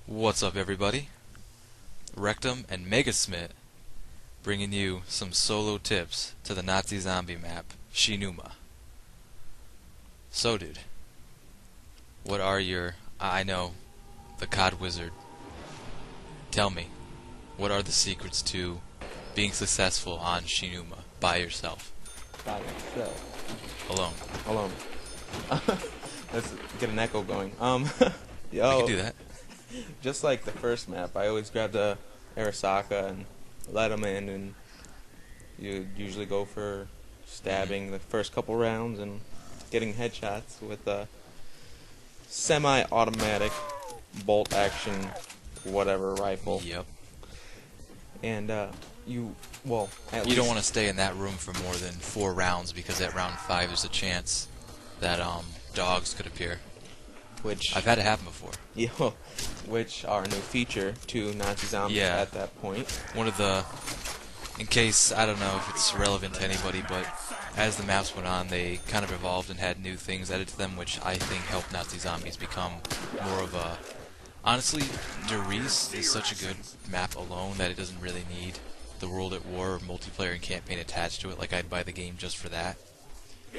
What's up, everybody? WRECKT0M and Megasmit bringing you some solo tips to the Nazi zombie map, Numa. So, dude, what are your... I know, the COD wizard. Tell me, what are the secrets to being successful on Numa by yourself? By yourself. Alone. Let's get an echo going. We can do that. Just like the first map, I always grabbed a Arasaka and let them in, and you usually go for stabbing the first couple rounds and getting headshots with a semi-automatic bolt action whatever rifle. Yep. And you don't want to stay in that room for more than 4 rounds, because at round 5 there's a chance that dogs could appear. Which I've had it happen before. Yeah, which are a new feature to Nazi zombies at that point. One of the, in case, I don't know if it's relevant to anybody, but as the maps went on, they kind of evolved and had new things added to them, which I think helped Nazi zombies become more of a... Honestly, WRECKT is such a good map alone that it doesn't really need the World at War or multiplayer and campaign attached to it. Like, I'd buy the game just for that.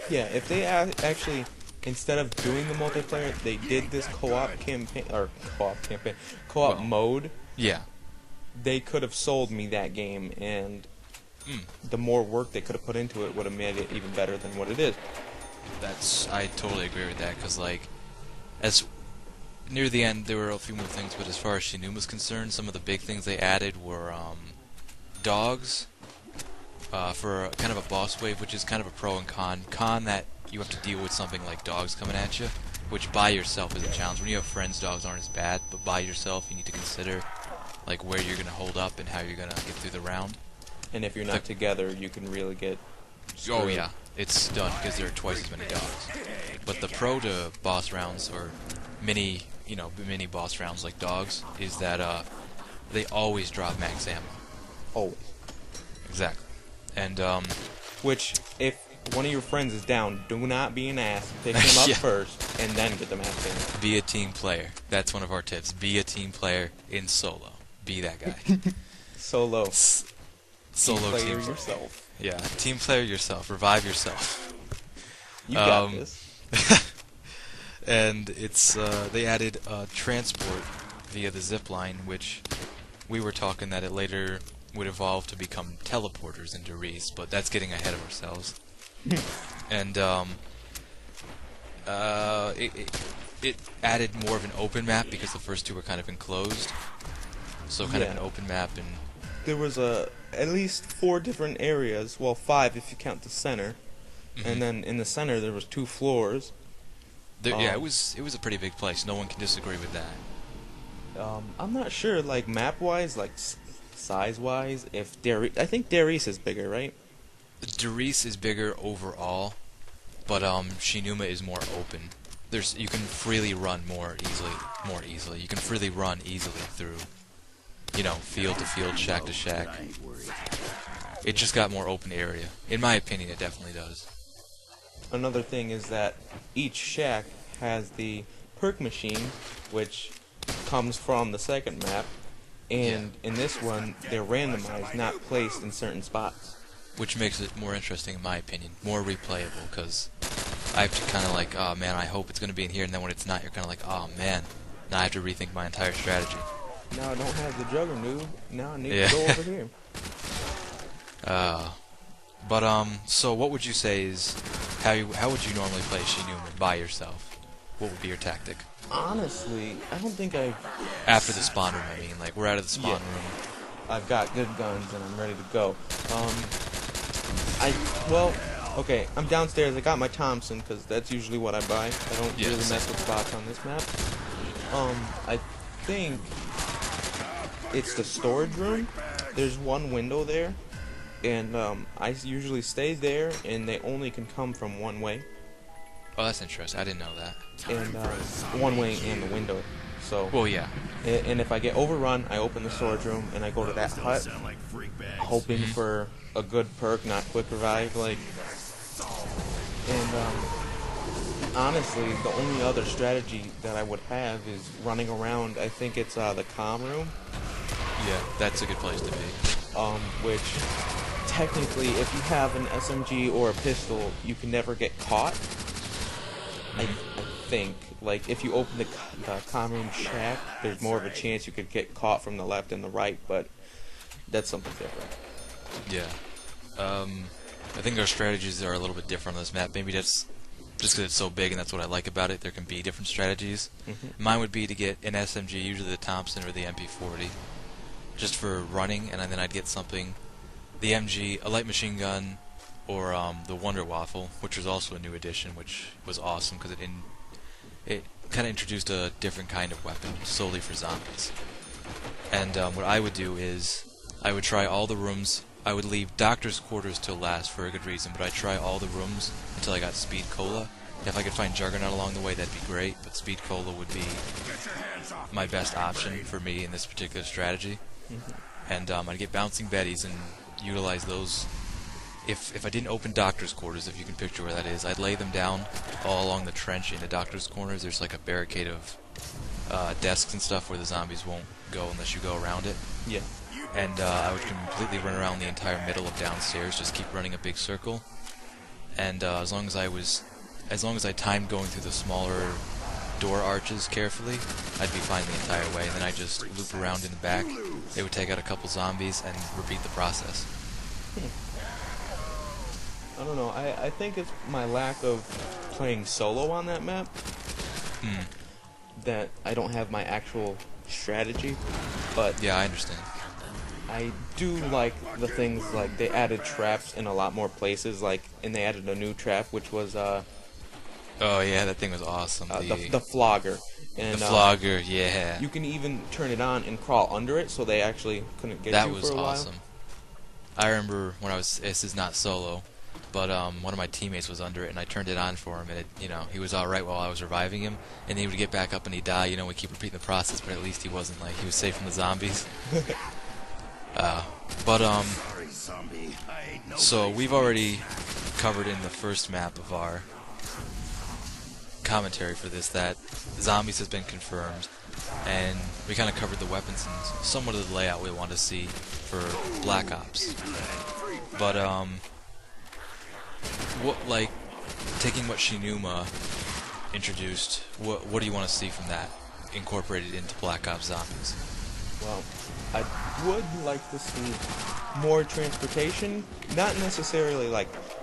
Yeah, if they actually... Instead of doing the multiplayer, they did this co-op campaign, or co-op mode. Yeah. They could have sold me that game, and the more work they could have put into it would have made it even better than what it is. I totally agree with that, because, like, as near the end, there were a few more things, but as far as Numa was concerned, some of the big things they added were, dogs, for kind of a boss wave, which is kind of a pro and con. Con that you have to deal with something like dogs coming at you, which by yourself is a challenge. When you have friends, dogs aren't as bad, but by yourself you need to consider like where you're going to hold up and how you're going to get through the round. And if you're not together, you can really get screwed. Oh yeah, it's done because there are twice as many dogs. But the pro to boss rounds, or mini boss rounds like dogs, is that they always drop max ammo. Always. Exactly. And which, if one of your friends is down, do not be an ass. Pick him up first, and then get the max ammo. Be a team player. That's one of our tips. Be a team player in solo. Be that guy. Solo. Solo team player yourself. Yeah, team player yourself. Revive yourself. You got this. And it's they added transport via the zip line, which we were talking that it later would evolve to become teleporters into WRECKT, but that's getting ahead of ourselves. And it added more of an open map, because the first two were kind of enclosed. So kind of an open map, and there was at least 4 different areas. Well, 5 if you count the center. And then in the center there was 2 floors. Yeah, it was a pretty big place. No one can disagree with that. I'm not sure, like map-wise, like size-wise, if I think WRECKT is bigger, right? WRECKT is bigger overall, but Numa is more open. You can freely run more easily. You can freely run easily through, field to field, shack to shack. It just got more open area. In my opinion, it definitely does. Another thing is that each shack has the perk machine, which comes from the second map, and in this one, they're randomized, not placed in certain spots. Which makes it more interesting, in my opinion, more replayable, because I have to kind of like, oh man, I hope it's going to be in here, and then when it's not, you're kind of like, oh man, now I have to rethink my entire strategy. Now I don't have the juggernaut, now I need to go over here. So what would you say is, how would you normally play Numa by yourself? What would be your tactic? Honestly, I don't think After the spawn room, I mean, like, we're out of the spawn room. I've got good guns and I'm ready to go. Okay, I'm downstairs. I got my Thompson, because that's usually what I buy. I don't really mess with bots on this map. I think it's the storage room. There's one window there, and I usually stay there, and they only can come from one way. Oh, that's interesting. I didn't know that. And one way in the window. So. Well, yeah. And if I get overrun, I open the storage room and I go to that hut, hoping for a good perk, not quick revive. And honestly, the only other strategy that I would have is running around. I think it's the comm room. Yeah, that's a good place to be. Which technically, if you have an SMG or a pistol, you can never get caught. I think, like, if you open the comm room shack, there's more of a chance you could get caught from the left and the right, but that's something different. Yeah. I think our strategies are a little bit different on this map. Maybe that's just because it's so big and that's what I like about it. There can be different strategies. Mine would be to get an SMG, usually the Thompson or the MP40, just for running, and then I'd get something, the MG, a light machine gun, or the Wonder Waffle, which was also a new addition, which was awesome because it kind of introduced a different kind of weapon solely for zombies. And what I would do is I would try all the rooms. I would leave Doctor's Quarters till last for a good reason, but I'd try all the rooms until I got Speed Cola. If I could find Juggernaut along the way, that'd be great, but Speed Cola would be my best option for me in this particular strategy. And I'd get Bouncing Betties and utilize those. If I didn't open Doctor's Quarters, if you can picture where that is, I'd lay them down all along the trench into Doctor's Corners. There's like a barricade of desks and stuff where the zombies won't go unless you go around it. Yeah. And I would completely run around the entire middle of downstairs, just keep running a big circle. And as long as I timed going through the smaller door arches carefully, I'd be fine the entire way. And then I'd just loop around in the back. They would take out a couple zombies and repeat the process. I don't know. I think it's my lack of playing solo on that map that I don't have my actual strategy. But yeah, I understand. I do like the things like they added traps in a lot more places, and they added a new trap which was oh yeah, that thing was awesome. The flogger. And, the flogger, yeah. You can even turn it on and crawl under it, so they actually couldn't get you for a while. That was awesome. I remember when this is not solo, but one of my teammates was under it, and I turned it on for him, and he was all right while I was reviving him, and he would get back up and he'd die. We keep repeating the process, but at least he wasn't he was safe from the zombies. So we've already covered in the first map of our commentary for this that zombies has been confirmed, and we kind of covered the weapons and somewhat of the layout we want to see for Black Ops. But taking what Numa introduced, what do you want to see from that incorporated into Black Ops Zombies? Well, I would like to see more transportation, not necessarily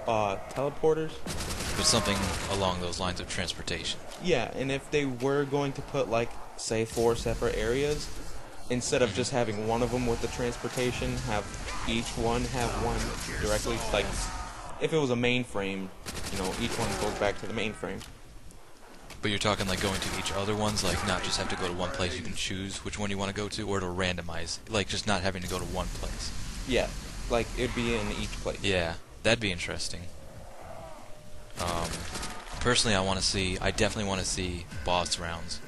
teleporters, but something along those lines of transportation. Yeah, and if they were going to put say 4 separate areas, instead of just having one of them with the transportation, have each one have one directly, if it was a mainframe, each one goes back to the mainframe. But you're talking going to each other ones, not just have to go to one place, you can choose which one you want to go to, or it'll randomize, just not having to go to one place. Yeah, it'd be in each place. Yeah, that'd be interesting. Personally, I definitely want to see boss rounds.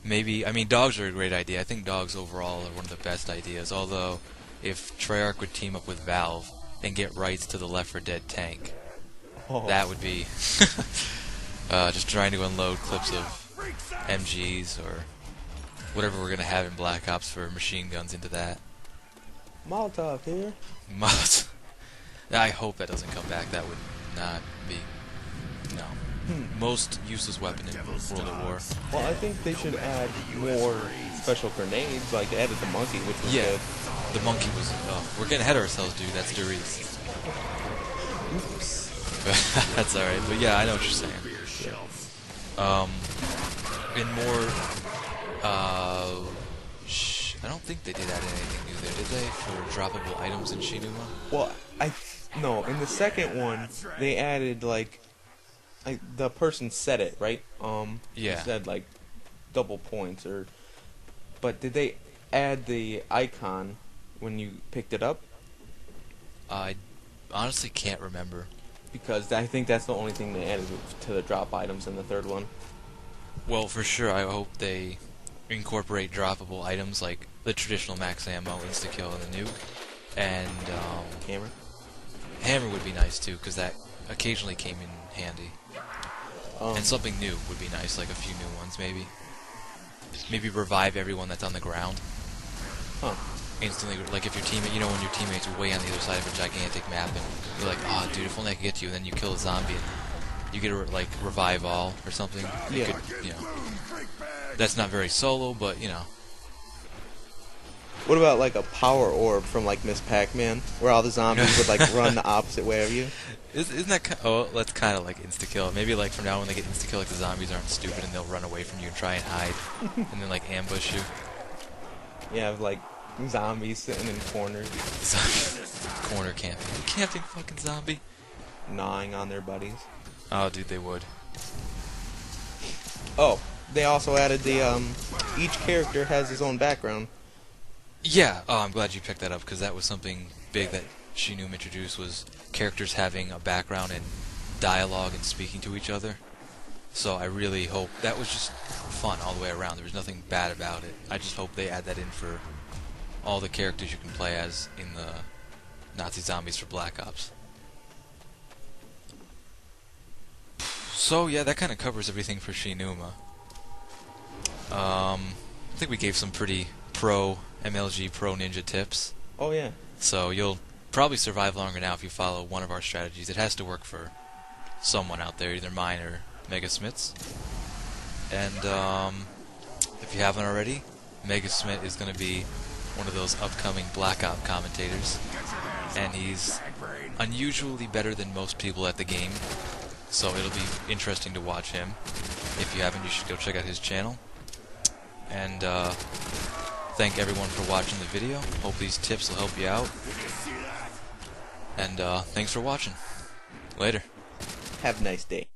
Maybe, dogs are a great idea. I think dogs overall are one of the best ideas, although if Treyarch would team up with Valve and get rights to the Left 4 Dead tank, that would be just trying to unload clips of MGs or whatever we're going to have in Black Ops for machine guns into that. Molotov here. I hope that doesn't come back. That would not be... No. Most useless weapon in World at War. Well, I think they should add more special grenades. They added the monkey, which was good. The monkey was... we're getting ahead of ourselves, dude. That's Derice. Oops. That's alright. But yeah, I know what you're saying. In more... I don't think they did add anything new there, did they? For droppable items in Numa? Well, no. In the second one, they added, the person said it, right? Yeah. He said, double points, But did they add the icon when you picked it up? I honestly can't remember. Because I think that's the only thing they added to the drop items in the third one. Well, for sure, I hope they incorporate droppable items like the traditional max ammo, insta-kill, and the nuke. And, Hammer? Hammer would be nice, too, because that occasionally came in handy. And something new would be nice, like a few new ones, maybe. Maybe revive everyone that's on the ground. Huh. Instantly, like if your teammate, you know, when your teammates are way on the other side of a gigantic map, and you're like, oh, dude, if only I could get to you, and then you kill a zombie, and you get to, like, revive all, or something. Yeah. Could, you know. That's not very solo, but, you know. What about like a power orb from like Miss Pac-Man, where all the zombies would like run the opposite way of you? Isn't that oh, that's kind of like insta-kill. Maybe like from now on when they get insta-kill, like the zombies aren't stupid and they'll run away from you and try and hide, and then like ambush you. You have like zombies sitting in corners, Corner camping. Camping fucking zombie. gnawing on their buddies. Oh, dude, they would. Oh, they also added the each character has his own background. Yeah, oh, I'm glad you picked that up, because that was something big that Numa introduced, was characters having a background and dialogue and speaking to each other. So I really hope, that was just fun all the way around, there was nothing bad about it. I just hope they add that in for all the characters you can play as in the Nazi Zombies for Black Ops. So yeah, that kind of covers everything for Numa. I think we gave some pretty pro MLG Pro Ninja tips. Oh yeah. So you'll probably survive longer now if you follow one of our strategies. It has to work for someone out there, either mine or Megasmit's. And if you haven't already, Megasmit is going to be one of those upcoming Black Ops commentators. And he's unusually better than most people at the game. So it'll be interesting to watch him. If you haven't, you should go check out his channel. And thank everyone for watching the video. Hope these tips will help you out. And thanks for watching. Later. Have a nice day.